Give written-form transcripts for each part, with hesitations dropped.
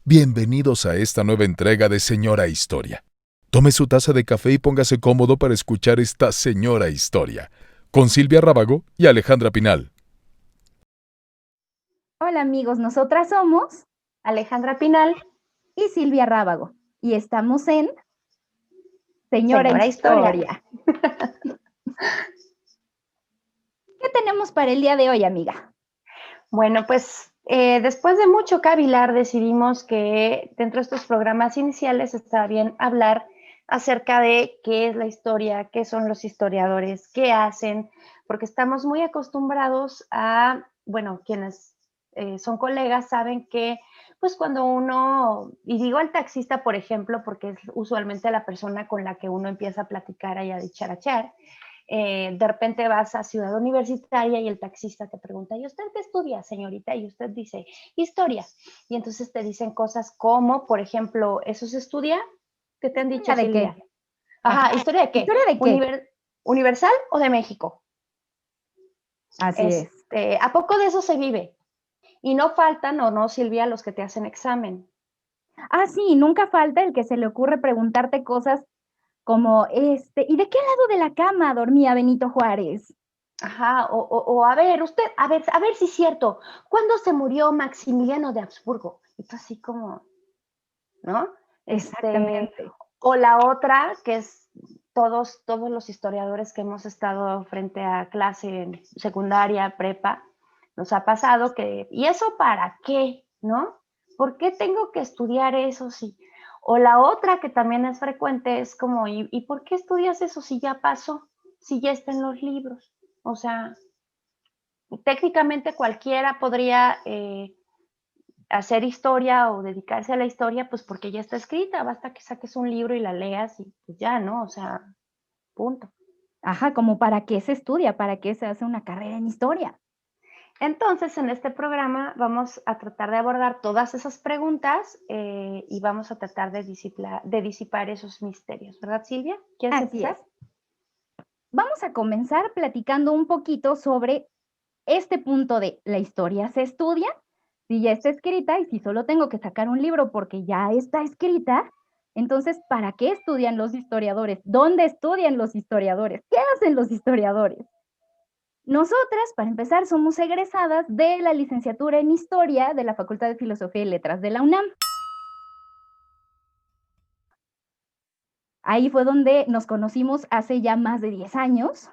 Bienvenidos a esta nueva entrega de Señora Historia. Tome su taza de café y póngase cómodo para escuchar esta Señora Historia, con Silvia Rábago y Alejandra Pinal. Hola amigos, nosotras somos Alejandra Pinal y Silvia Rábago y estamos en Señora Historia. ¿Qué tenemos para el día de hoy, amiga? Bueno, pues después de mucho cavilar decidimos que dentro de estos programas iniciales está bien hablar acerca de qué es la historia, qué son los historiadores, qué hacen, porque estamos muy acostumbrados a, bueno, quienes son colegas saben que pues cuando uno, y digo al taxista por ejemplo, porque es usualmente la persona con la que uno empieza a platicar y a dicharachar, de repente vas a Ciudad Universitaria y el taxista te pregunta, ¿y usted qué estudia, señorita? Y usted dice, historia. Y entonces te dicen cosas como, por ejemplo, ¿eso se estudia? ¿Qué te han dicho, ¿Historia de Silvia? qué? Ajá, ¿historia de qué? ¿Historia de qué? ¿Universal o de México? Así es. ¿A poco de eso se vive? Y no faltan, o no, Silvia, los que te hacen examen. Sí, nunca falta el que se le ocurre preguntarte cosas como, ¿y de qué lado de la cama dormía Benito Juárez? Ajá, o a ver, usted, a ver si es cierto, ¿cuándo se murió Maximiliano de Habsburgo? Y tú así como, ¿no? Exactamente. O la otra, que es todos los historiadores que hemos estado frente a clase en secundaria, prepa, nos ha pasado que, ¿y eso para qué? ¿No? ¿Por qué tengo que estudiar eso si? O la otra que también es frecuente es como, ¿y por qué estudias eso si ya pasó? Si ya está en los libros. O sea, técnicamente cualquiera podría hacer historia o dedicarse a la historia, pues porque ya está escrita, basta que saques un libro y la leas y pues ya, ¿no? O sea, punto. Ajá, como para qué se estudia, para qué se hace una carrera en historia. Entonces, en este programa vamos a tratar de abordar todas esas preguntas y vamos a tratar de disipar esos misterios, ¿verdad, Silvia? ¿Quieres Así empezar? es. Vamos a comenzar platicando un poquito sobre este punto de la historia se estudia, si ya está escrita y si solo tengo que sacar un libro porque ya está escrita, entonces, ¿para qué estudian los historiadores? ¿Dónde estudian los historiadores? ¿Qué hacen los historiadores? Nosotras, para empezar, somos egresadas de la licenciatura en Historia de la Facultad de Filosofía y Letras de la UNAM. Ahí fue donde nos conocimos hace ya más de 10 años.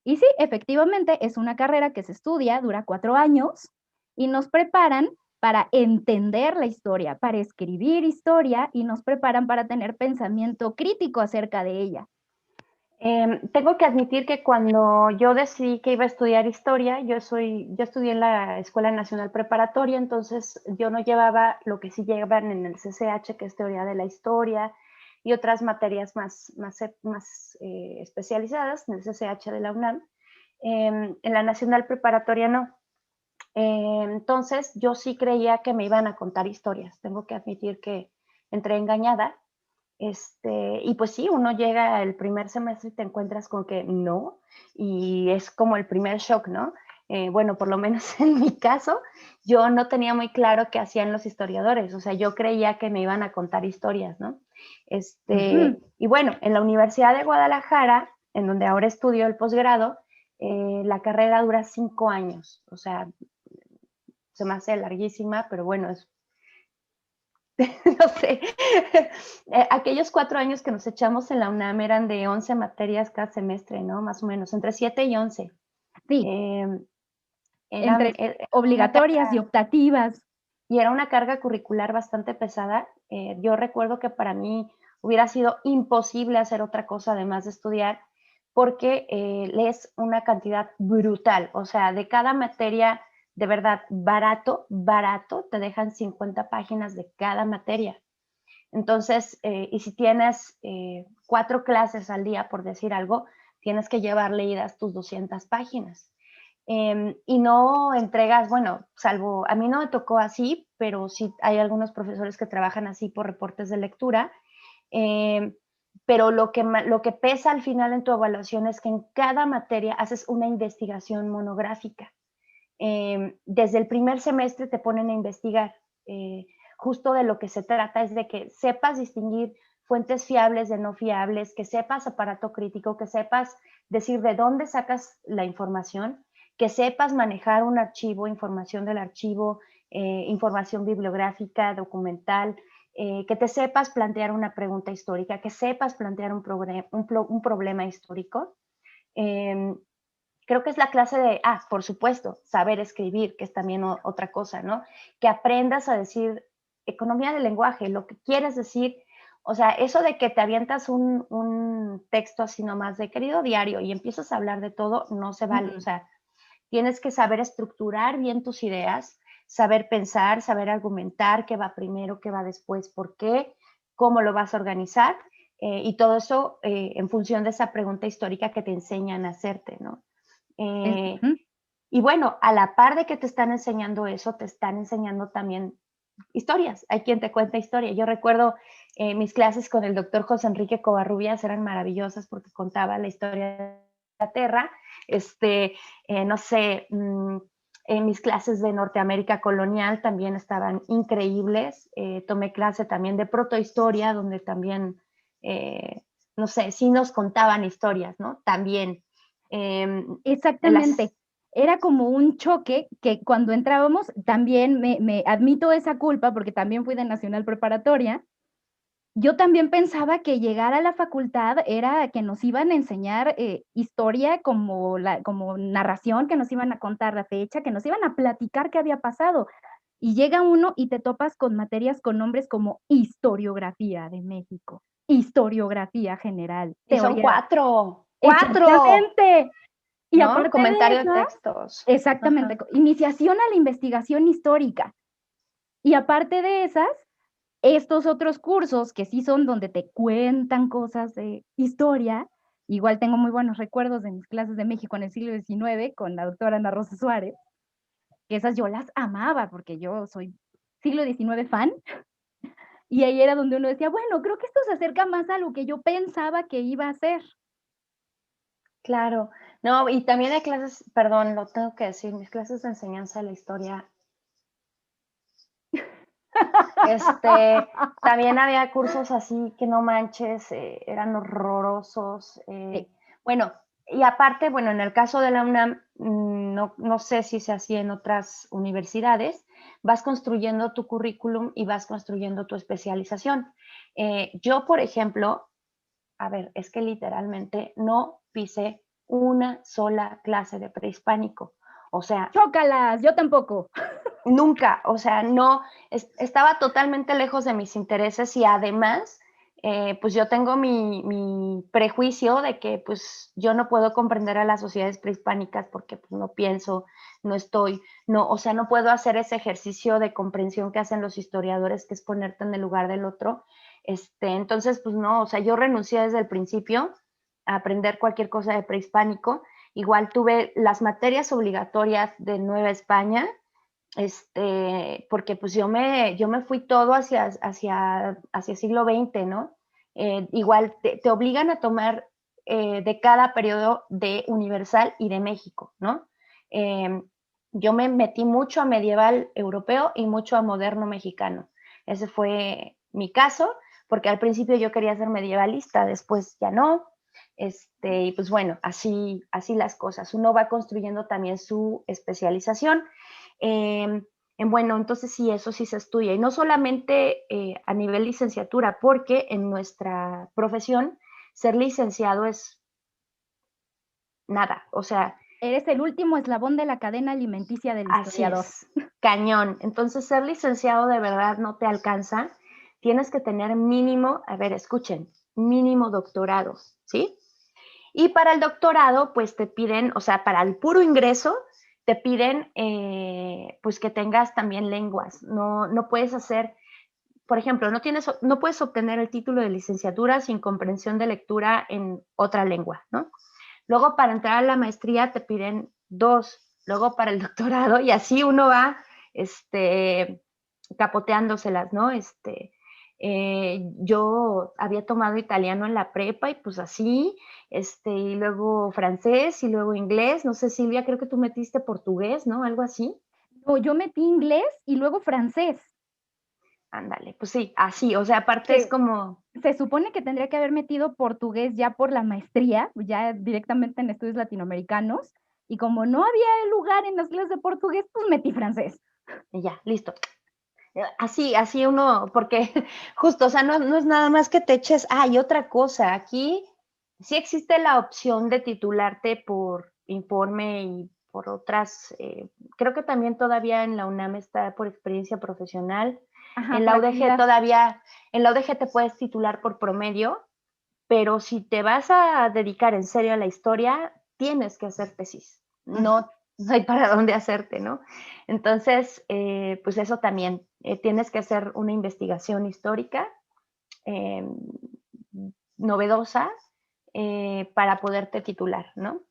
Y sí, efectivamente, es una carrera que se estudia, dura 4 años, y nos preparan para entender la historia, para escribir historia, y nos preparan para tener pensamiento crítico acerca de ella. Tengo que admitir que cuando yo decidí que iba a estudiar historia, yo estudié en la Escuela Nacional Preparatoria, entonces yo no llevaba lo que sí llevan en el CCH, que es teoría de la historia, y otras materias más especializadas en el CCH de la UNAM. En la Nacional Preparatoria no. Entonces yo sí creía que me iban a contar historias. Tengo que admitir que entré engañada. Y pues sí, uno llega el primer semestre y te encuentras con que no, y es como el primer shock, ¿no? Bueno, por lo menos en mi caso, yo no tenía muy claro qué hacían los historiadores, o sea, yo creía que me iban a contar historias, ¿no? Y bueno, en la Universidad de Guadalajara, en donde ahora estudio el posgrado, la carrera dura 5 años, o sea, se me hace larguísima, pero bueno, es no sé, aquellos 4 años que nos echamos en la UNAM eran de 11 materias cada semestre, ¿no? Más o menos, entre 7 y 11. Sí, Eran, entre obligatorias y optativas. y era una carga curricular bastante pesada. Yo recuerdo que para mí hubiera sido imposible hacer otra cosa además de estudiar porque lees una cantidad brutal, o sea, de cada materia, de verdad, barato, te dejan 50 páginas de cada materia. Entonces, y si tienes 4 clases al día, por decir algo, tienes que llevar leídas tus 200 páginas. Y no entregas, bueno, salvo, a mí no me tocó así, pero sí hay algunos profesores que trabajan así por reportes de lectura. Pero lo que pesa al final en tu evaluación es que en cada materia haces una investigación monográfica. Desde el primer semestre te ponen a investigar. justo de lo que se trata es de que sepas distinguir fuentes fiables de no fiables, que sepas aparato crítico, que sepas decir de dónde sacas la información, que sepas manejar un archivo, información del archivo, información bibliográfica, documental, que te sepas plantear una pregunta histórica, que sepas plantear un problema histórico. Creo que es la clase de, por supuesto, saber escribir, que es también otra cosa, ¿no? Que aprendas a decir economía del lenguaje, lo que quieres decir. O sea, eso de que te avientas un texto así nomás de querido diario y empiezas a hablar de todo, no se vale. O sea, tienes que saber estructurar bien tus ideas, saber pensar, saber argumentar qué va primero, qué va después, por qué, cómo lo vas a organizar, y todo eso en función de esa pregunta histórica que te enseñan a hacerte, ¿no? Y bueno, a la par de que te están enseñando eso, te están enseñando también historias. Hay quien te cuenta historia. Yo recuerdo mis clases con el doctor José Enrique Covarrubias, eran maravillosas porque contaba la historia de Inglaterra. No sé, en mis clases de Norteamérica colonial también estaban increíbles. Tomé clase también de protohistoria, donde también, no sé, sí nos contaban historias, ¿no? También. Exactamente. Era como un choque que cuando entrábamos, también me admito esa culpa, porque también fui de Nacional Preparatoria. Yo también pensaba que llegar a la facultad era que nos iban a enseñar historia como narración, que nos iban a contar la fecha, que nos iban a platicar qué había pasado. Y llega uno y te topas con materias con nombres como historiografía de México, historiografía general, Y son teoría. 4. Exactamente. Y ¿No? aparte Comentario de de eso, textos. exactamente, iniciación a la investigación histórica. Y aparte de esas, estos otros cursos que sí son donde te cuentan cosas de historia, igual tengo muy buenos recuerdos de mis clases de México en el siglo XIX con la doctora Ana Rosa Suárez, que esas yo las amaba porque yo soy siglo XIX fan, y ahí era donde uno decía, bueno, creo que esto se acerca más a lo que yo pensaba que iba a ser. Claro. No, y también hay clases, perdón, lo tengo que decir, mis clases de enseñanza de la historia. También había cursos así que no manches, eran horrorosos. Sí. Bueno, y aparte, bueno, en el caso de la UNAM, no sé si se hacía en otras universidades, vas construyendo tu currículum y vas construyendo tu especialización. Yo, por ejemplo, a ver, es que literalmente no pisé una sola clase de prehispánico. O sea, ¡Chócalas! Yo tampoco. nunca, o sea, no, estaba totalmente lejos de mis intereses y además, pues yo tengo mi prejuicio de que pues yo no puedo comprender a las sociedades prehispánicas porque pues no pienso, no estoy, no, o sea, no puedo hacer ese ejercicio de comprensión que hacen los historiadores, que es ponerte en el lugar del otro. Entonces, pues no, o sea, yo renuncié desde el principio a aprender cualquier cosa de prehispánico. Igual tuve las materias obligatorias de Nueva España, porque pues yo me fui todo hacia siglo XX, ¿no? Igual te obligan a tomar de cada periodo de Universal y de México, ¿no? Yo me metí mucho a medieval europeo y mucho a moderno mexicano. Ese fue mi caso, porque al principio yo quería ser medievalista, después ya no. Y pues bueno, así las cosas. Uno va construyendo también su especialización. Bueno, entonces sí, eso sí se estudia. Y no solamente a nivel licenciatura, porque en nuestra profesión ser licenciado es nada. O sea, Eres el último eslabón de la cadena alimenticia del historiador. así es, cañón. Entonces ser licenciado de verdad no te alcanza. Tienes que tener mínimo, a ver, escuchen, mínimo doctorado, ¿sí? Y para el doctorado, pues te piden, o sea, para el puro ingreso, te piden pues que tengas también lenguas. No puedes hacer, por ejemplo, no puedes obtener el título de licenciatura sin comprensión de lectura en otra lengua, ¿no? Luego para entrar a la maestría te piden 2, luego para el doctorado, y así uno va capoteándoselas, ¿no? Yo había tomado italiano en la prepa y pues así, y luego francés y luego inglés. No sé, Silvia, creo que tú metiste portugués, ¿no? Algo así. No, yo metí inglés y luego francés. Ándale, pues sí, así, o sea, aparte es Que como, se supone que tendría que haber metido portugués ya por la maestría, ya directamente en estudios latinoamericanos, y como no había lugar en las clases de portugués, pues metí francés. y ya, listo. Así uno, porque justo, o sea, no es nada más que te eches, y otra cosa, aquí sí existe la opción de titularte por informe y por otras, creo que también todavía en la UNAM está por experiencia profesional, Ajá, en por la UDG actividad. todavía, en la UDG te puedes titular por promedio, pero si te vas a dedicar en serio a la historia, tienes que hacer tesis. No hay para dónde hacerte, ¿no? Entonces, pues eso también, tienes que hacer una investigación histórica eh, novedosa para poderte titular, ¿no?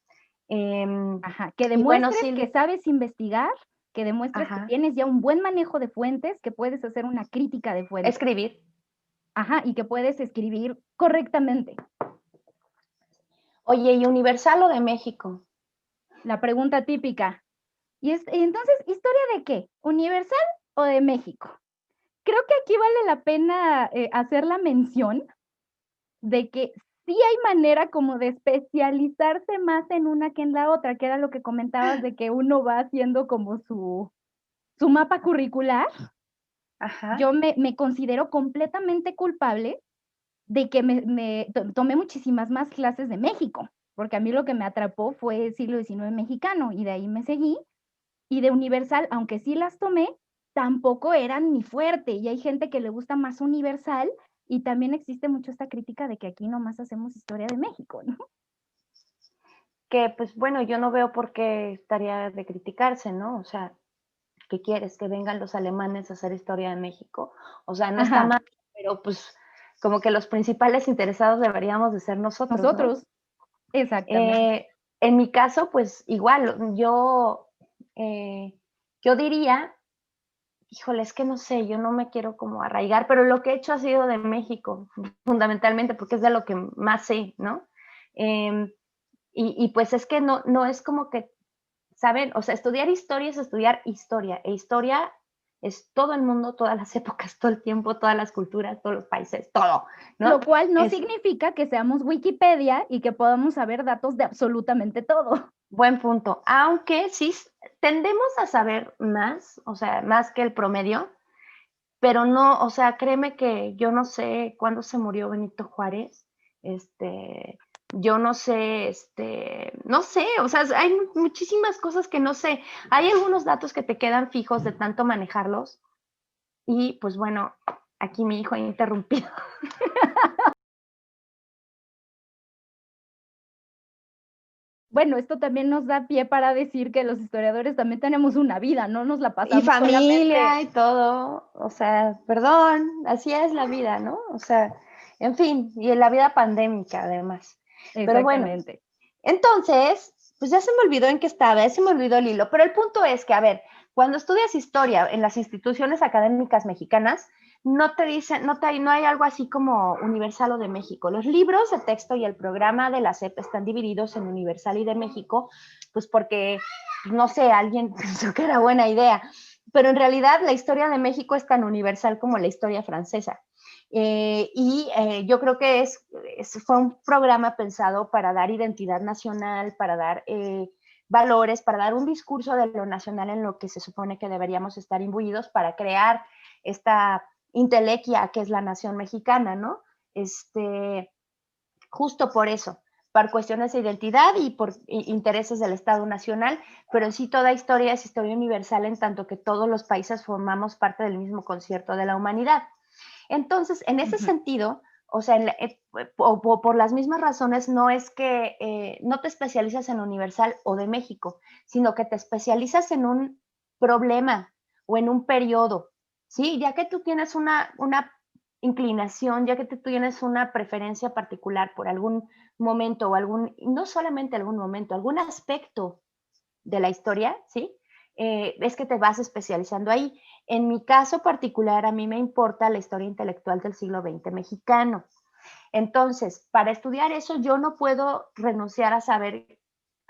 Ajá, que Y bueno, demuestres que sí, sabes investigar, que demuestres que ajá, tienes ya un buen manejo de fuentes, que puedes hacer una crítica de fuentes. escribir. Ajá, y que puedes escribir correctamente. Oye, ¿y Universal o de México? La pregunta típica. Entonces, ¿historia de qué? ¿Universal o de México? Creo que aquí vale la pena hacer la mención de que sí hay manera como de especializarse más en una que en la otra, que era lo que comentabas de que uno va haciendo como su mapa curricular. Ajá. Yo me considero completamente culpable de que tomé muchísimas más clases de México, porque a mí lo que me atrapó fue el siglo XIX mexicano y de ahí me seguí. Y de Universal, aunque sí las tomé, tampoco eran mi fuerte. Y hay gente que le gusta más Universal y también existe mucho esta crítica de que aquí nomás hacemos historia de México, ¿no? Que pues bueno, yo no veo por qué estaría de criticarse, ¿no? O sea, ¿qué quieres? ¿Que vengan los alemanes a hacer historia de México? O sea, no está Ajá, mal, pero pues como que los principales interesados deberíamos de ser nosotros, ¿no? nosotros, exactamente. Eh, en mi caso, pues igual, eh, yo diría, híjole, es que no sé, yo no me quiero como arraigar, pero lo que he hecho ha sido de México, fundamentalmente, porque es de lo que más sé, ¿no? Eh, y pues es que no es como que ¿saben? O sea, estudiar historia es estudiar historia, e historia es todo el mundo, todas las épocas, todo el tiempo, todas las culturas, todos los países, todo, ¿no? Lo cual no Es significa que seamos Wikipedia y que podamos saber datos de absolutamente todo. buen punto, aunque sí tendemos a saber más, o sea, más que el promedio, pero no, o sea, créeme que yo no sé cuándo se murió Benito Juárez, yo no sé, no sé, o sea, hay muchísimas cosas que no sé. Hay algunos datos que te quedan fijos de tanto manejarlos y pues bueno, aquí mi hijo ha interrumpido. Bueno, esto también nos da pie para decir que los historiadores también tenemos una vida, no nos la Y pasamos solamente. familia y todo, o sea, perdón, así es la vida, ¿no? O sea, en fin, y en la vida pandémica además. Pero bueno, Exactamente. entonces, pues ya se me olvidó en qué estaba, ya se me olvidó el hilo, pero el punto es que, a ver, cuando estudias historia en las instituciones académicas mexicanas, no te dicen, no hay algo así como Universal o de México. Los libros de texto y el programa de la SEP están divididos en Universal y de México, pues porque, no sé, alguien pensó que era buena idea, pero en realidad la historia de México es tan universal como la historia francesa. Yo creo que fue un programa pensado para dar identidad nacional, para dar valores, para dar un discurso de lo nacional en lo que se supone que deberíamos estar imbuidos para crear esta intelequia que es la nación mexicana, ¿no? Justo por eso, por cuestiones de identidad y por intereses del Estado Nacional, pero sí toda historia es historia universal en tanto que todos los países formamos parte del mismo concierto de la humanidad. Entonces, en ese sentido, o sea, por las mismas razones, no es que no te especializas en Universal o de México, sino que te especializas en un problema o en un periodo, ¿sí? Ya que tú tienes una inclinación, ya que tú tienes una preferencia particular por algún momento o no solamente algún momento, algún aspecto de la historia, ¿sí? Es que te vas especializando ahí. En mi caso particular, a mí me importa la historia intelectual del siglo XX mexicano. Entonces, para estudiar eso, yo no puedo renunciar a saber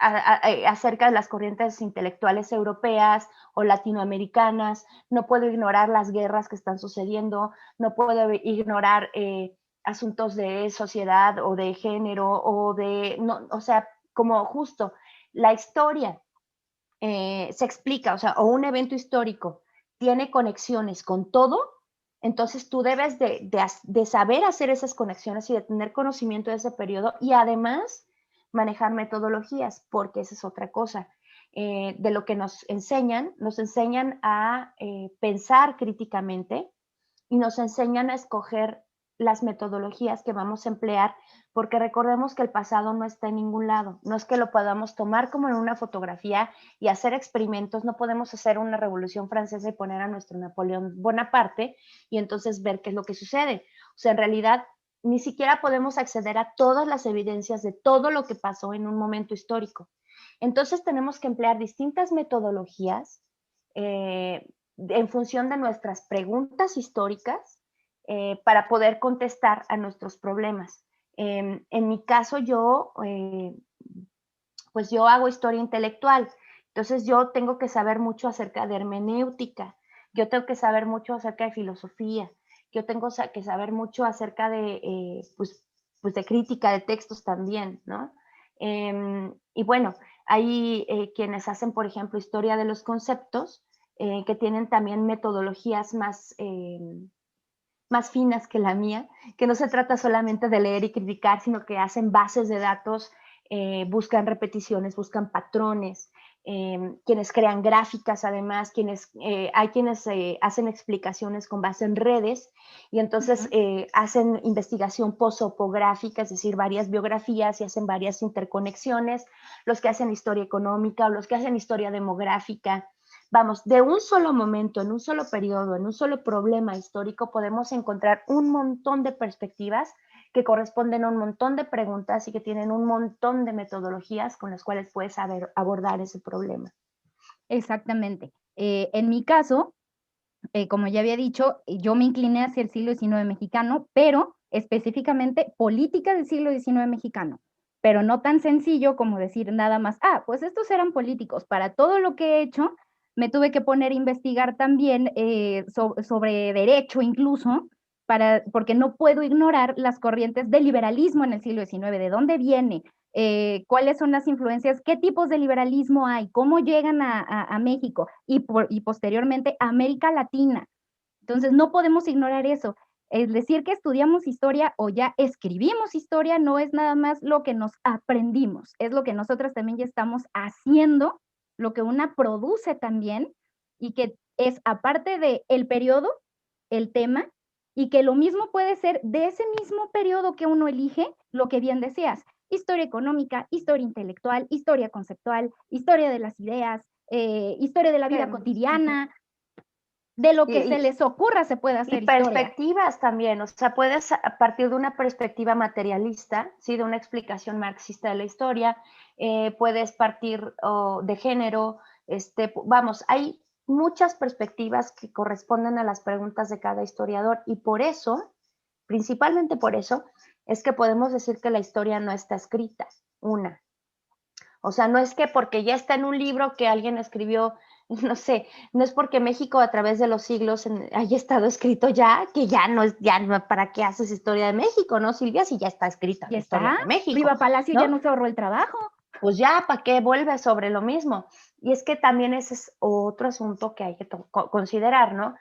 acerca de las corrientes intelectuales europeas o latinoamericanas, no puedo ignorar las guerras que están sucediendo, no puedo ignorar asuntos de sociedad o de género o de, no, o sea, como justo la historia se explica, o sea, o un evento histórico tiene conexiones con todo, entonces tú debes de saber hacer esas conexiones y de tener conocimiento de ese periodo y además manejar metodologías, porque esa es otra cosa. De lo que nos enseñan a pensar críticamente y nos enseñan a escoger las metodologías que vamos a emplear, porque recordemos que el pasado no está en ningún lado, no es que lo podamos tomar como en una fotografía y hacer experimentos, no podemos hacer una revolución francesa y poner a nuestro Napoleón Bonaparte y entonces ver qué es lo que sucede. O sea, en realidad ni siquiera podemos acceder a todas las evidencias de todo lo que pasó en un momento histórico. Entonces tenemos que emplear distintas metodologías en función de nuestras preguntas históricas para poder contestar a nuestros problemas. En mi caso, pues yo hago historia intelectual, entonces yo tengo que saber mucho acerca de hermenéutica, yo tengo que saber mucho acerca de filosofía, yo tengo que saber mucho acerca de, pues de crítica de textos también, ¿no? Y bueno, hay quienes hacen, por ejemplo, historia de los conceptos, que tienen también metodologías más finas que la mía, que no se trata solamente de leer y criticar, sino que hacen bases de datos, buscan repeticiones, buscan patrones, quienes crean gráficas además, hay quienes hacen explicaciones con base en redes y entonces hacen investigación posopográfica, es decir, varias biografías y hacen varias interconexiones, los que hacen historia económica o los que hacen historia demográfica. Vamos, de un solo momento, en un solo periodo, en un solo problema histórico, podemos encontrar un montón de perspectivas que corresponden a un montón de preguntas y que tienen un montón de metodologías con las cuales puedes abordar ese problema. Exactamente. En mi caso, como ya había dicho, yo me incliné hacia el siglo XIX mexicano, pero específicamente política del siglo XIX mexicano, pero no tan sencillo como decir nada más, pues estos eran políticos. Para todo lo que he hecho, me tuve que poner a investigar también sobre derecho incluso, porque no puedo ignorar las corrientes del liberalismo en el siglo XIX, de dónde viene, cuáles son las influencias, qué tipos de liberalismo hay, cómo llegan a México y posteriormente a América Latina. Entonces, no podemos ignorar eso. Es decir, que estudiamos historia o ya escribimos historia no es nada más lo que nos aprendimos, es lo que nosotras también ya estamos haciendo, lo que una produce también, y que es aparte del periodo, el tema, y que lo mismo puede ser de ese mismo periodo que uno elige, lo que bien decías, historia económica, historia intelectual, historia conceptual, historia de las ideas, historia de la vida cotidiana, de lo que se les ocurra se puede hacer historia. Y perspectivas también, o sea, puedes a partir de una perspectiva materialista, ¿sí? De una explicación marxista de la historia, puedes partir de género, vamos, hay muchas perspectivas que corresponden a las preguntas de cada historiador y por eso, principalmente por eso, es que podemos decir que la historia no está escrita, una. O sea, no es que porque ya está en un libro que alguien escribió, no sé, no es porque México a través de los siglos haya estado escrito ya, que ya no, ¿para qué haces historia de México, no, Silvia? Si ya está escrita la historia de México. Viva Palacio, ¿no? ya no se ahorró el trabajo. Pues ya, ¿para qué vuelve sobre lo mismo? Y es que también ese es otro asunto que hay que considerar, ¿no?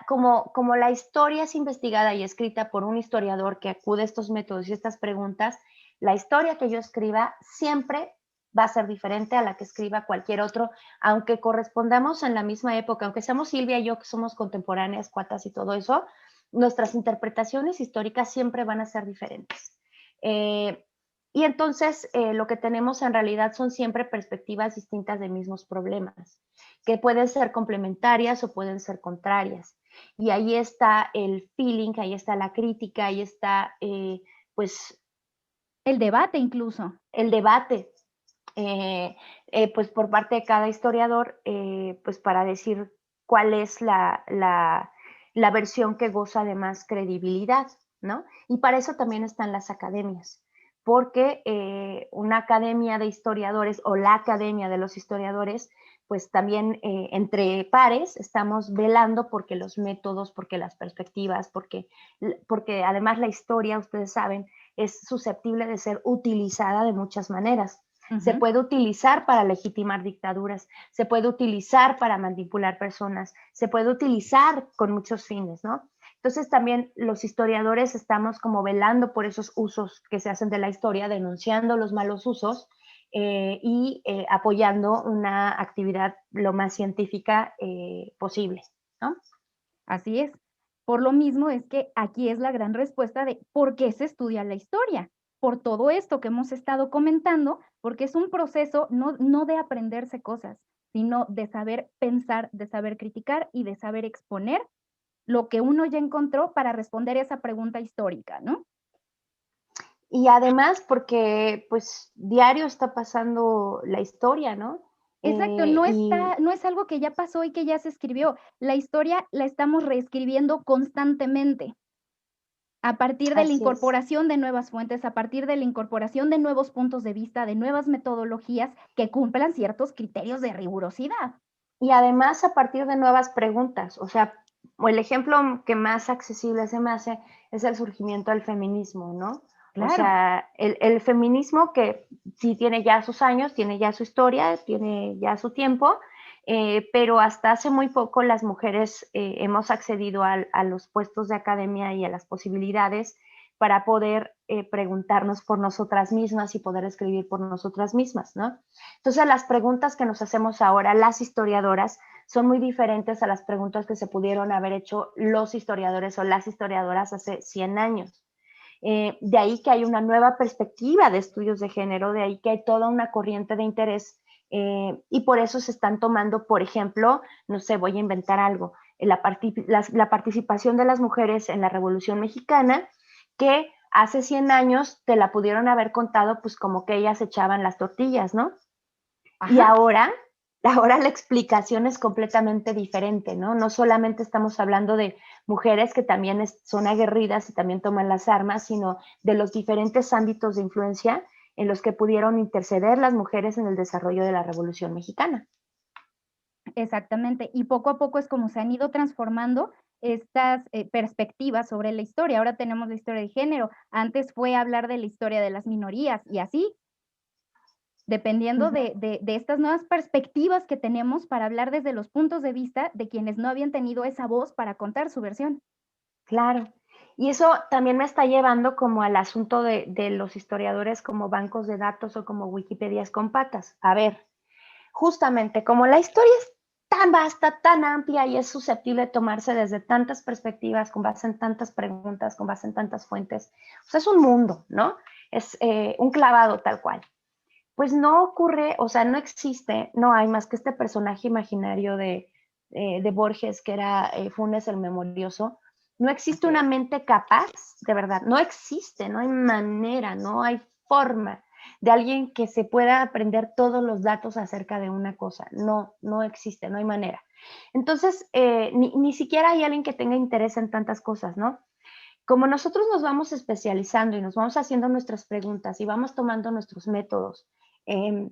Como la historia es investigada y escrita por un historiador que acude a estos métodos y estas preguntas, la historia que yo escriba siempre va a ser diferente a la que escriba cualquier otro, aunque correspondamos en la misma época, aunque seamos Silvia y yo que somos contemporáneas, cuatas y todo eso, nuestras interpretaciones históricas siempre van a ser diferentes. Y entonces lo que tenemos en realidad son siempre perspectivas distintas de mismos problemas, que pueden ser complementarias o pueden ser contrarias. Y ahí está el feeling, ahí está la crítica, ahí está pues... El debate incluso. El debate, pues por parte de cada historiador, pues para decir cuál es la versión que goza de más credibilidad, ¿no? Y para eso también están las academias, porque una academia de historiadores o la academia de los historiadores, pues también entre pares estamos velando porque los métodos, porque las perspectivas, porque además la historia, ustedes saben, es susceptible de ser utilizada de muchas maneras. Se puede utilizar para legitimar dictaduras, se puede utilizar para manipular personas, se puede utilizar con muchos fines, ¿no? Entonces también los historiadores estamos como velando por esos usos que se hacen de la historia, denunciando los malos usos y apoyando una actividad lo más científica posible, ¿no? Así es. Por lo mismo es que aquí es la gran respuesta de por qué se estudia la historia. Por todo esto que hemos estado comentando, porque es un proceso no de aprenderse cosas, sino de saber pensar, de saber criticar y de saber exponer lo que uno ya encontró para responder esa pregunta histórica, ¿no? Y además porque pues diario está pasando la historia, ¿no? Exacto, no es algo que ya pasó y que ya se escribió. La historia la estamos reescribiendo constantemente. A partir de la Así es. incorporación de nuevas fuentes, a partir de la incorporación de nuevos puntos de vista, de nuevas metodologías que cumplan ciertos criterios de rigurosidad. Y además a partir de nuevas preguntas, o sea, el ejemplo que más accesible se me hace es el surgimiento del feminismo, ¿no? O Claro, sea, el feminismo que sí tiene ya sus años, tiene ya su historia, tiene ya su tiempo, pero hasta hace muy poco las mujeres hemos accedido a los puestos de academia y a las posibilidades para poder preguntarnos por nosotras mismas y poder escribir por nosotras mismas, ¿no? Entonces, las preguntas que nos hacemos ahora las historiadoras son muy diferentes a las preguntas que se pudieron haber hecho los historiadores o las historiadoras hace 100 años. De ahí que hay una nueva perspectiva de estudios de género, de ahí que hay toda una corriente de interés y por eso se están tomando, por ejemplo, no sé, voy a inventar algo, la participación de las mujeres en la Revolución Mexicana, que hace 100 años te la pudieron haber contado pues como que ellas echaban las tortillas, ¿no? Y ajá, ahora la explicación es completamente diferente, ¿no? No solamente estamos hablando de mujeres que también son aguerridas y también toman las armas, sino de los diferentes ámbitos de influencia en los que pudieron interceder las mujeres en el desarrollo de la Revolución Mexicana. exactamente. Y poco a poco es como se han ido transformando estas perspectivas sobre la historia. Ahora tenemos la historia de género. Antes fue hablar de la historia de las minorías y así, dependiendo Ujú. de estas nuevas perspectivas que tenemos para hablar desde los puntos de vista de quienes no habían tenido esa voz para contar su versión. Claro. Y eso también me está llevando como al asunto de los historiadores como bancos de datos o como Wikipedias con patas. A ver, justamente como la historia es tan vasta, tan amplia y es susceptible de tomarse desde tantas perspectivas, con base en tantas preguntas, con base en tantas fuentes, o sea, es un mundo, ¿no? Es un clavado tal cual. Pues no ocurre, o sea, no existe, no hay más que este personaje imaginario de Borges, que era Funes el Memorioso. No existe Así una es. mente capaz, de verdad, no existe, no hay manera, no hay forma de alguien que se pueda aprender todos los datos acerca de una cosa. No, no existe, no hay manera. Entonces, ni siquiera hay alguien que tenga interés en tantas cosas, ¿no? Como nosotros nos vamos especializando y nos vamos haciendo nuestras preguntas y vamos tomando nuestros métodos eh,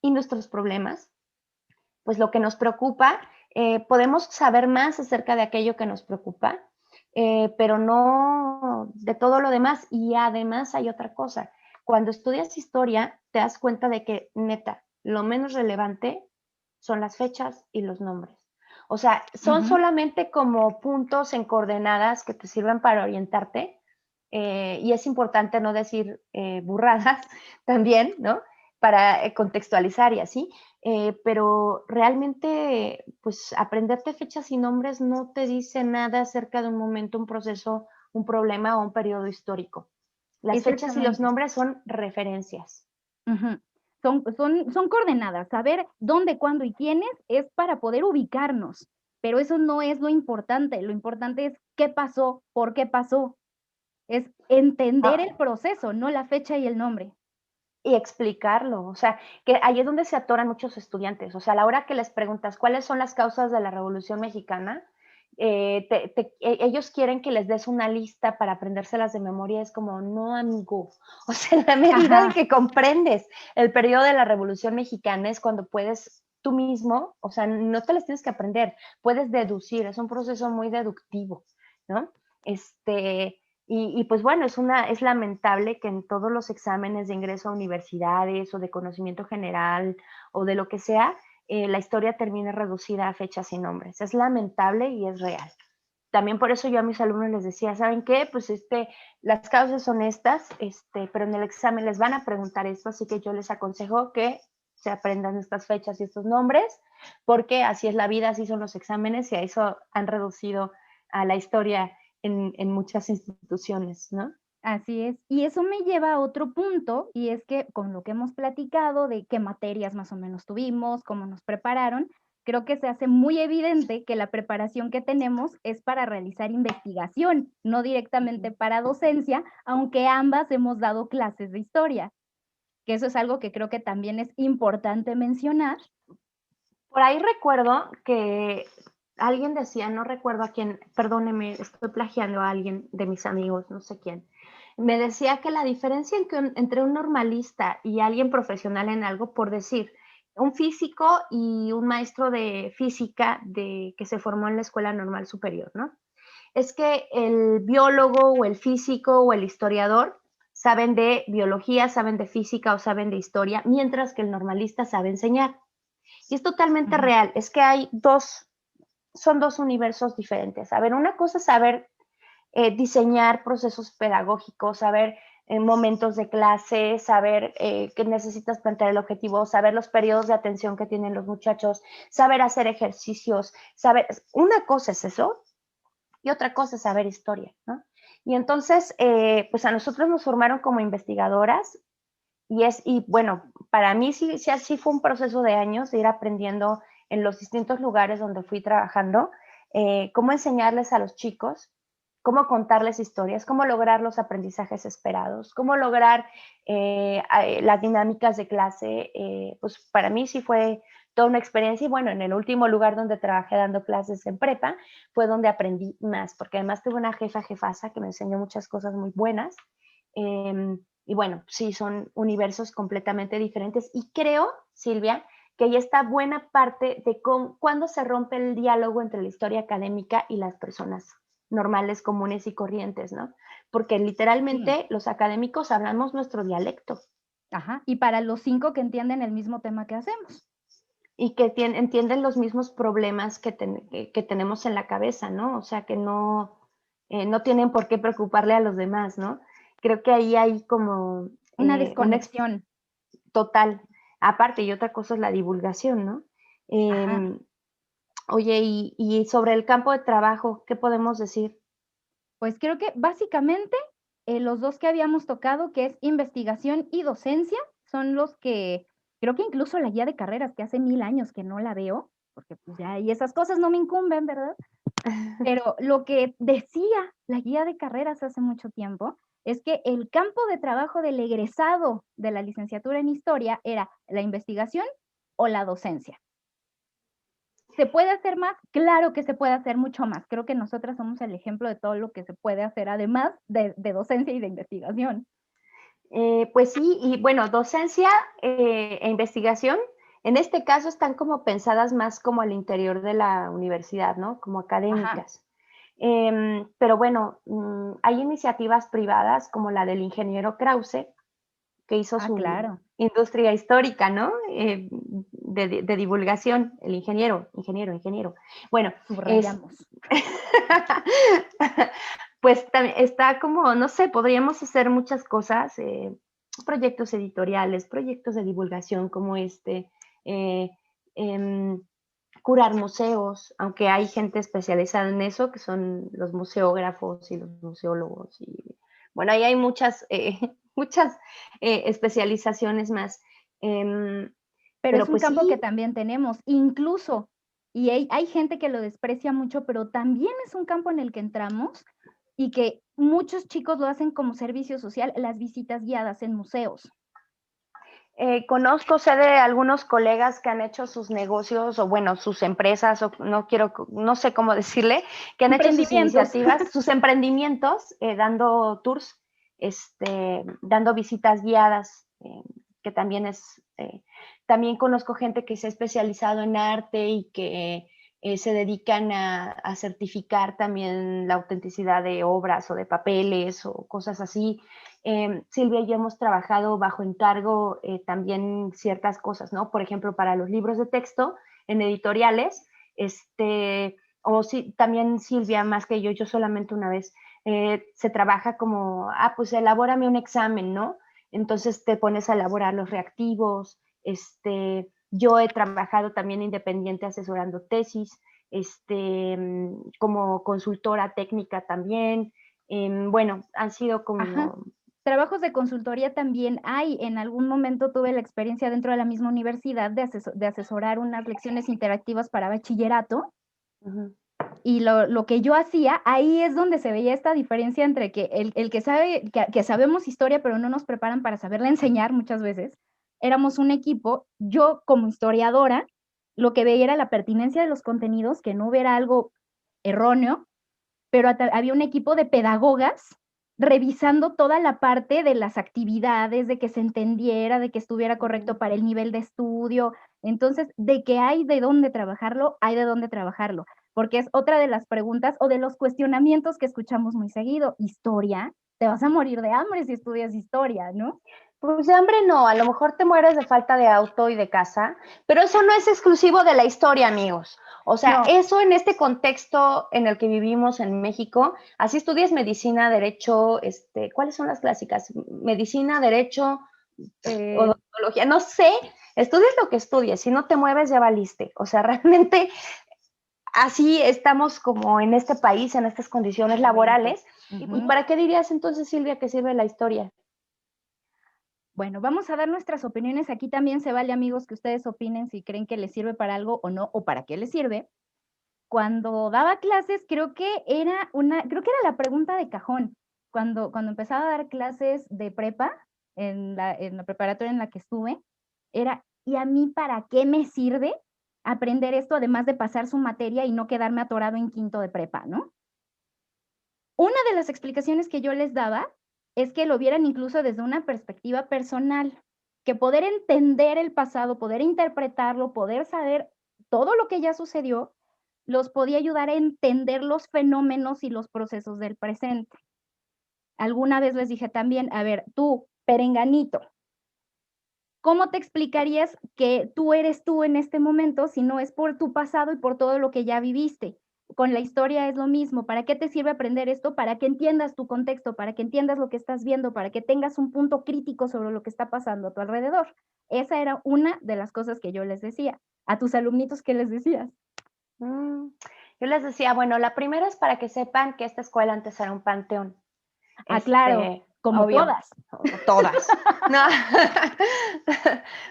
y nuestros problemas, pues lo que nos preocupa, podemos saber más acerca de aquello que nos preocupa, pero no de todo lo demás. Y además hay otra cosa. Cuando estudias historia, te das cuenta de que, neta, lo menos relevante son las fechas y los nombres. O sea, son Ujú. solamente como puntos en coordenadas que te sirven para orientarte. Y es importante no decir burradas también, ¿no? Para contextualizar y así. Pero realmente, pues aprenderte fechas y nombres no te dice nada acerca de un momento, un proceso, un problema o un periodo histórico. Las fechas y los Exactamente. nombres son referencias. Ujú. Son coordenadas. Saber dónde, cuándo y quiénes es para poder ubicarnos, pero eso no es lo importante. Lo importante es qué pasó, por qué pasó. Es entender Ah, el proceso, no la fecha y el nombre. y explicarlo, o sea, que ahí es donde se atoran muchos estudiantes, o sea, a la hora que les preguntas cuáles son las causas de la Revolución Mexicana, ellos quieren que les des una lista para aprendérselas de memoria, es como, no, amigo. O sea, en la medida en Ajá. que comprendes el periodo de la Revolución Mexicana es cuando puedes tú mismo, o sea, no te las tienes que aprender, puedes deducir, es un proceso muy deductivo, ¿no? Pues bueno, es lamentable que en todos los exámenes de ingreso a universidades o de conocimiento general o de lo que sea, la historia termine reducida a fechas y nombres. Es lamentable y es real. También por eso yo a mis alumnos les decía, ¿saben qué? Pues las causas son estas, pero en el examen les van a preguntar esto, así que yo les aconsejo que se aprendan estas fechas y estos nombres, porque así es la vida, así son los exámenes y a eso han reducido a la historia en muchas instituciones, ¿no? Así es. Y eso me lleva a otro punto, y es que con lo que hemos platicado de qué materias más o menos tuvimos, cómo nos prepararon, creo que se hace muy evidente que la preparación que tenemos es para realizar investigación, no directamente para docencia, aunque ambas hemos dado clases de historia, que eso es algo que creo que también es importante mencionar. Por ahí recuerdo que alguien decía, no recuerdo a quién, perdóneme, estoy plagiando a alguien de mis amigos, no sé quién, me decía que la diferencia entre un normalista y alguien profesional en algo, por decir, un físico y un maestro de física que se formó en la Escuela Normal Superior, ¿no? Es que el biólogo o el físico o el historiador saben de biología, saben de física o saben de historia, mientras que el normalista sabe enseñar. Y es totalmente Ujú. real, es que son dos universos diferentes. A ver, una cosa es saber diseñar procesos pedagógicos, saber momentos de clase, saber que necesitas plantear el objetivo, saber los periodos de atención que tienen los muchachos, saber hacer ejercicios, saber, una cosa es eso y otra cosa es saber historia, ¿no? Y entonces, pues a nosotros nos formaron como investigadoras y bueno, para mí sí, así fue un proceso de años de ir aprendiendo en los distintos lugares donde fui trabajando, cómo enseñarles a los chicos, cómo contarles historias, cómo lograr los aprendizajes esperados, cómo lograr las dinámicas de clase. Pues para mí sí fue toda una experiencia y bueno, en el último lugar donde trabajé dando clases en prepa fue donde aprendí más, porque además tuve una jefasa que me enseñó muchas cosas muy buenas. Y bueno, sí, son universos completamente diferentes. Y creo, Silvia, que ahí está buena parte de cuándo se rompe el diálogo entre la historia académica y las personas normales, comunes y corrientes, ¿no? Porque Sí. literalmente los académicos hablamos nuestro dialecto Ajá. Y para los 5 que entienden el mismo tema que hacemos. y que entienden los mismos problemas que tenemos en la cabeza, ¿no? O sea, que no tienen por qué preocuparle a los demás, ¿no? Creo que ahí hay como Una una desconexión. total. Aparte, y otra cosa es la divulgación, ¿no? Ajá. Eh, Oye, y sobre el campo de trabajo, ¿qué podemos decir? Pues creo que básicamente, los 2 que habíamos tocado, que es investigación y docencia, son los que creo que incluso la guía de carreras, que hace 1000 años que no la veo, porque, pues, ya y esas cosas no me incumben, ¿verdad? Pero lo que decía la guía de carreras hace mucho tiempo, es que el campo de trabajo del egresado de la licenciatura en historia era la investigación o la docencia. ¿Se puede hacer más? Claro que se puede hacer mucho más. Creo que nosotras somos el ejemplo de todo lo que se puede hacer, además de docencia y de investigación. Pues sí, y bueno, docencia e investigación, en este caso están como pensadas más como al interior de la universidad, ¿no? Como Ajá. académicas. Pero bueno, hay iniciativas privadas como la del ingeniero Krause, que hizo Ah, su claro, industria histórica, ¿no? De divulgación, el ingeniero. Bueno, es, subrayamos. pues está como, no sé, podríamos hacer muchas cosas, proyectos editoriales, proyectos de divulgación como eh, em, curar museos, aunque hay gente especializada en eso, que son los museógrafos y los museólogos. Y bueno, ahí hay muchas, muchas especializaciones más. Em, Pero es pero un pues campo que sí, también tenemos, incluso, y hay gente que lo desprecia mucho, pero también es un campo en el que entramos y que muchos chicos lo hacen como servicio social, las visitas guiadas en museos. Conozco, sé de algunos colegas que han hecho sus negocios o bueno, sus empresas, o no sé cómo decirle, que han hecho sus iniciativas, sus emprendimientos, dando tours, dando visitas guiadas, que también también conozco gente que se ha especializado en arte y que se dedican a certificar también la autenticidad de obras o de papeles o cosas así. Silvia y yo hemos trabajado bajo encargo también ciertas cosas, ¿no? Por ejemplo, para los libros de texto en editoriales, también Silvia, más que yo solamente una vez, se trabaja como, pues elabórame un examen, ¿no? Entonces te pones a elaborar los reactivos, yo he trabajado también independiente asesorando tesis, como consultora técnica también, bueno, han sido como... Ajá. Trabajos de consultoría también hay. En algún momento tuve la experiencia dentro de la misma universidad de asesorar unas lecciones interactivas para bachillerato. Uh-huh. Y lo que yo hacía, ahí es donde se veía esta diferencia entre que el que sabe, que sabemos historia, pero no nos preparan para saberla enseñar muchas veces. Éramos un equipo, yo como historiadora, lo que veía era la pertinencia de los contenidos, que no hubiera algo erróneo, pero había un equipo de pedagogas revisando toda la parte de las actividades, de que se entendiera, de que estuviera correcto para el nivel de estudio. Entonces, de que hay de dónde trabajarlo, hay de dónde trabajarlo, porque es otra de las preguntas o de los cuestionamientos que escuchamos muy seguido. ¿Historia? Te vas a morir de hambre si estudias historia, ¿no? Pues de hambre no, a lo mejor te mueres de falta de auto y de casa, pero eso no es exclusivo de la historia, amigos. O sea, no. Eso en este contexto en el que vivimos en México, así estudias medicina, derecho, ¿cuáles son las clásicas? Medicina, derecho, odontología, no sé, estudias lo que estudies, si no te mueves ya valiste. O sea, realmente así estamos como en este país, en estas condiciones laborales. Uh-huh. ¿Y para qué dirías entonces, Silvia, que sirve la historia? Bueno, vamos a dar nuestras opiniones. Aquí también se vale, amigos, que ustedes opinen si creen que les sirve para algo o no, o para qué les sirve. Cuando daba clases, creo que era la pregunta de cajón. Cuando empezaba a dar clases de prepa, en la preparatoria en la que estuve, era, ¿y a mí para qué me sirve aprender esto, además de pasar su materia y no quedarme atorado en quinto de prepa, ¿no? Una de las explicaciones que yo les daba es que lo vieran incluso desde una perspectiva personal, que poder entender el pasado, poder interpretarlo, poder saber todo lo que ya sucedió, los podía ayudar a entender los fenómenos y los procesos del presente. Alguna vez les dije también, a ver, tú, perenganito, ¿cómo te explicarías que tú eres tú en este momento si no es por tu pasado y por todo lo que ya viviste? Con la historia es lo mismo. ¿Para qué te sirve aprender esto? Para que entiendas tu contexto, para que entiendas lo que estás viendo, para que tengas un punto crítico sobre lo que está pasando a tu alrededor. Esa era una de las cosas que yo les decía. ¿A tus alumnitos qué les decías? Yo les decía, bueno, la primera es para que sepan que esta escuela antes era un panteón. Claro, como obvio, todas. Todas. No.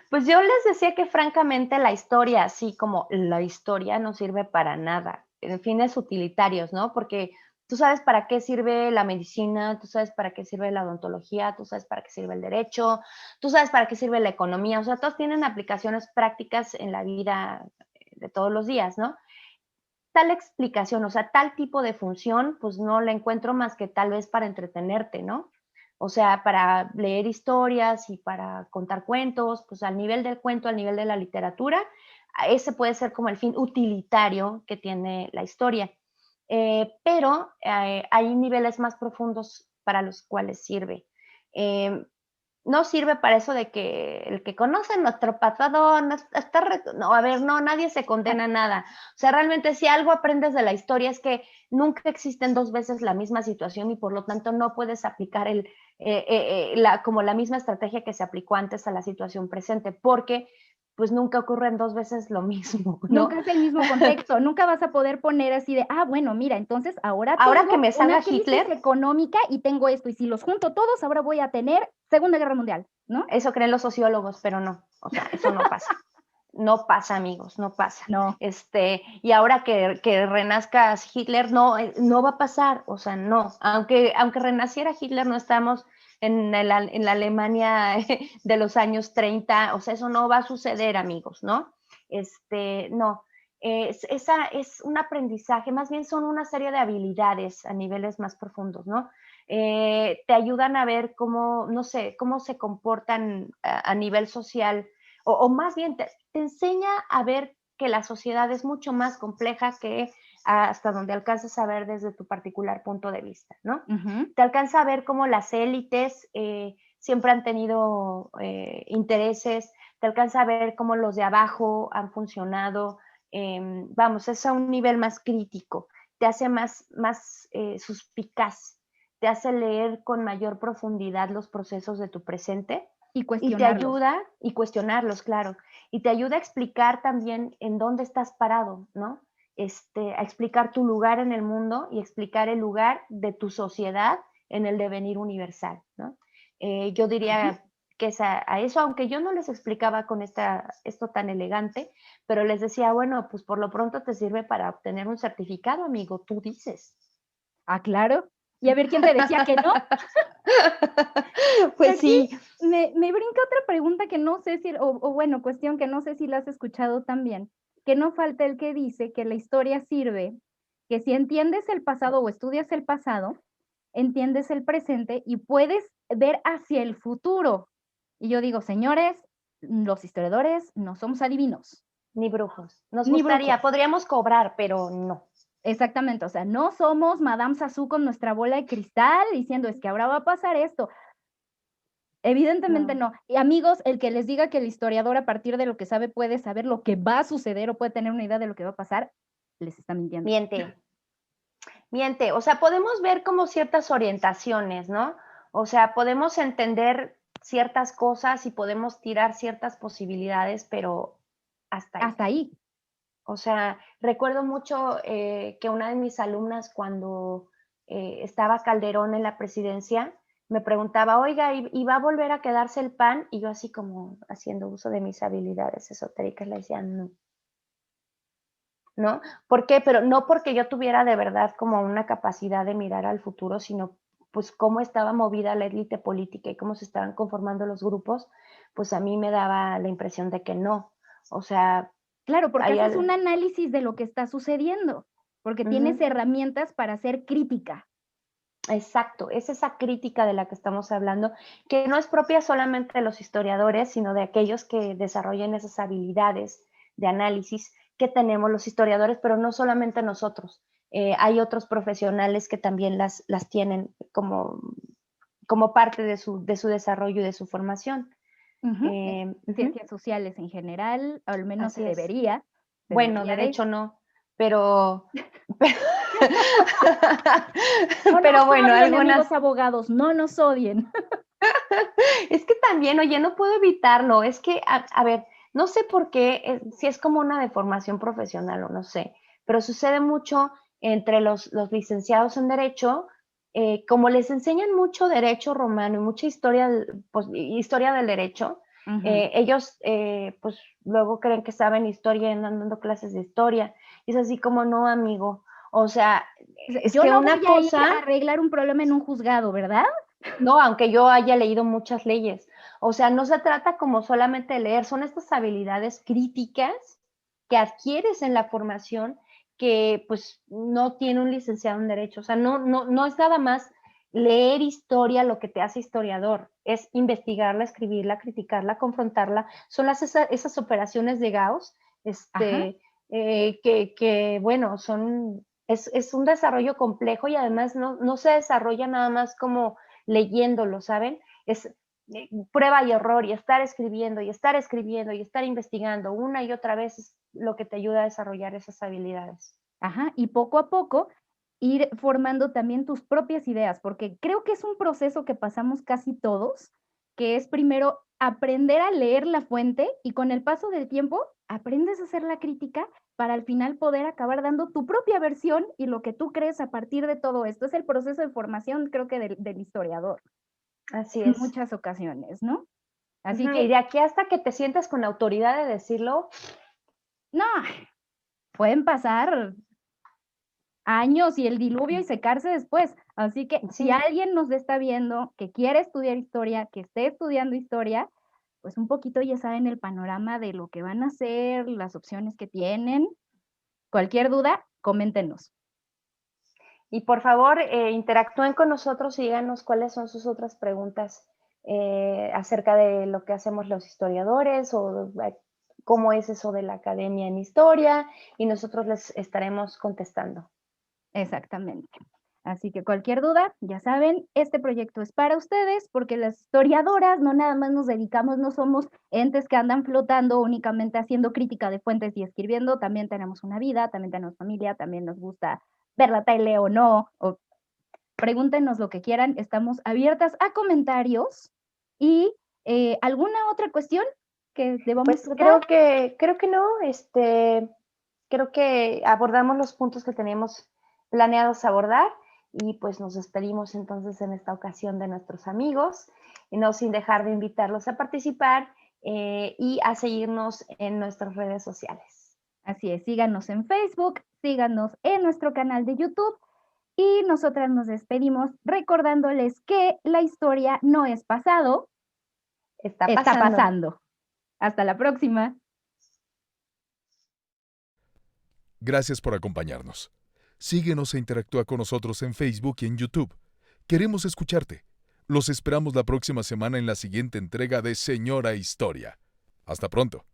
Pues yo les decía que francamente la historia, así como la historia, no sirve para nada, en fines utilitarios, ¿no? Porque tú sabes para qué sirve la medicina, tú sabes para qué sirve la odontología, tú sabes para qué sirve el derecho, tú sabes para qué sirve la economía, o sea, todos tienen aplicaciones prácticas en la vida de todos los días, ¿no? Tal explicación, o sea, tal tipo de función, pues no la encuentro más que tal vez para entretenerte, ¿no? O sea, para leer historias y para contar cuentos, pues al nivel del cuento, al nivel de la literatura, ese puede ser como el fin utilitario que tiene la historia. Pero hay niveles más profundos para los cuales sirve. No sirve para eso de que el que conoce nuestro pasado nadie se condena a nada. O sea, realmente si algo aprendes de la historia es que nunca existen dos veces la misma situación y por lo tanto no puedes aplicar como la misma estrategia que se aplicó antes a la situación presente, porque pues nunca ocurren dos veces lo mismo, ¿no? Nunca es el mismo contexto, nunca vas a poder poner así de, bueno, mira, entonces ahora tengo que me salga una crisis Hitler económica y tengo esto, y si los junto todos, ahora voy a tener Segunda Guerra Mundial, ¿no? Eso creen los sociólogos, pero no, o sea, eso no pasa. No pasa, amigos, no pasa. No. Y ahora que renazca Hitler, no va a pasar, o sea, no. Aunque renaciera Hitler, no estamos en la Alemania de los años 30, o sea, eso no va a suceder, amigos, ¿no? No, es un aprendizaje, más bien son una serie de habilidades a niveles más profundos, ¿no? Te ayudan a ver cómo, no sé, cómo se comportan a nivel social, o más bien te enseña a ver que la sociedad es mucho más compleja que hasta donde alcanzas a ver desde tu particular punto de vista, ¿no? Te alcanza a ver cómo las élites siempre han tenido intereses, te alcanza a ver cómo los de abajo han funcionado, vamos, es a un nivel más crítico, te hace más suspicaz, te hace leer con mayor profundidad los procesos de tu presente Y y te cuestionarlos. ayuda, y cuestionarlos, claro, y te ayuda a explicar también en dónde estás parado, ¿no? A explicar tu lugar en el mundo y explicar el lugar de tu sociedad en el devenir universal, ¿no? Yo diría que es a eso, aunque yo no les explicaba con esto tan elegante, pero les decía, bueno, pues por lo pronto te sirve para obtener un certificado, amigo, tú dices. Ah, claro. Y a ver quién te decía que no. Pues Aquí sí. me brinca otra pregunta que no sé si, o bueno, cuestión que no sé si la has escuchado también, que no falta el que dice que la historia sirve, que si entiendes el pasado o estudias el pasado, entiendes el presente y puedes ver hacia el futuro. Y yo digo, señores, los historiadores no somos adivinos, Ni brujos. Nos ni gustaría, brujos. podríamos cobrar, pero no. Exactamente, o sea, no somos Madame Sassou con nuestra bola de cristal diciendo, es que ahora va a pasar esto. Evidentemente no. Y amigos, el que les diga que el historiador a partir de lo que sabe puede saber lo que va a suceder o puede tener una idea de lo que va a pasar, les está mintiendo. Miente. Miente. O sea, podemos ver como ciertas orientaciones, ¿no? O sea, podemos entender ciertas cosas y podemos tirar ciertas posibilidades, pero hasta ahí. Hasta ahí. O sea, recuerdo mucho que una de mis alumnas cuando estaba Calderón en la presidencia, me preguntaba, oiga, ¿y va a volver a quedarse el PAN? Y yo así como haciendo uso de mis habilidades esotéricas le decía, no. ¿No? ¿Por qué? Pero no porque yo tuviera de verdad como una capacidad de mirar al futuro, sino pues cómo estaba movida la élite política y cómo se estaban conformando los grupos, pues a mí me daba la impresión de que no. O sea, Claro, porque hay haces un análisis de lo que está sucediendo, porque tienes herramientas para hacer crítica. Exacto, es esa crítica de la que estamos hablando, que no es propia solamente de los historiadores, sino de aquellos que desarrollan esas habilidades de análisis que tenemos los historiadores, pero no solamente nosotros. Hay otros profesionales que también las tienen como parte de su desarrollo y de su formación. Ciencias sociales en general, al menos Así se es. debería. Bueno, derecho no, pero No pero nos bueno, odien, algunas. amigos abogados, no nos odien. Es que también, oye, no puedo evitarlo. Es que, a ver, no sé por qué, si es como una deformación profesional o no sé, pero sucede mucho entre los licenciados en Derecho, como les enseñan mucho derecho romano y mucha historia, pues, historia del derecho, ellos pues luego creen que saben historia y andan dando clases de historia. Y es así como, no, amigo. O sea, es Yo que no una voy a ir cosa. a arreglar un problema en un juzgado, ¿verdad? No, aunque yo haya leído muchas leyes. O sea, no se trata como solamente de leer, son estas habilidades críticas que adquieres en la formación que pues no tiene un licenciado en Derecho. O sea, no es nada más leer historia lo que te hace historiador, es investigarla, escribirla, criticarla, confrontarla. Son esas operaciones de Gauss, bueno, es un desarrollo complejo y además no se desarrolla nada más como leyéndolo, ¿saben? Es prueba y error y estar escribiendo y estar escribiendo y estar investigando una y otra vez es lo que te ayuda a desarrollar esas habilidades. Ajá, y poco a poco ir formando también tus propias ideas, porque creo que es un proceso que pasamos casi todos, que es primero aprender a leer la fuente y con el paso del tiempo aprendes a hacer la crítica para al final poder acabar dando tu propia versión y lo que tú crees a partir de todo esto. Es el proceso de formación, creo que del historiador. Así En es. muchas ocasiones, ¿no? Así Y que, de aquí hasta que te sientas con autoridad de decirlo, no, pueden pasar años y el diluvio y secarse después. Así que si Sí. alguien nos está viendo que quiere estudiar historia, que esté estudiando historia, pues un poquito ya saben el panorama de lo que van a hacer, las opciones que tienen. Cualquier duda, coméntenos. Y por favor, interactúen con nosotros y díganos cuáles son sus otras preguntas acerca de lo que hacemos los historiadores o cómo es eso de la academia en historia, y nosotros les estaremos contestando. Exactamente. Así que cualquier duda, ya saben, este proyecto es para ustedes porque las historiadoras no nada más nos dedicamos, no somos entes que andan flotando únicamente haciendo crítica de fuentes y escribiendo, también tenemos una vida, también tenemos familia, también nos gusta ver la tele o no, o pregúntenos lo que quieran, estamos abiertas a comentarios y ¿alguna otra cuestión que debamos Pues tratar? creo que no, creo que abordamos los puntos que teníamos planeados abordar, y pues nos despedimos entonces en esta ocasión de nuestros amigos, y no sin dejar de invitarlos a participar y a seguirnos en nuestras redes sociales. Así es, síganos en Facebook, síganos en nuestro canal de YouTube y nosotras nos despedimos recordándoles que la historia no es pasado, Está está pasando. pasando. Hasta la próxima. Gracias por acompañarnos. Síguenos e interactúa con nosotros en Facebook y en YouTube. Queremos escucharte. Los esperamos la próxima semana en la siguiente entrega de Señora Historia. Hasta pronto.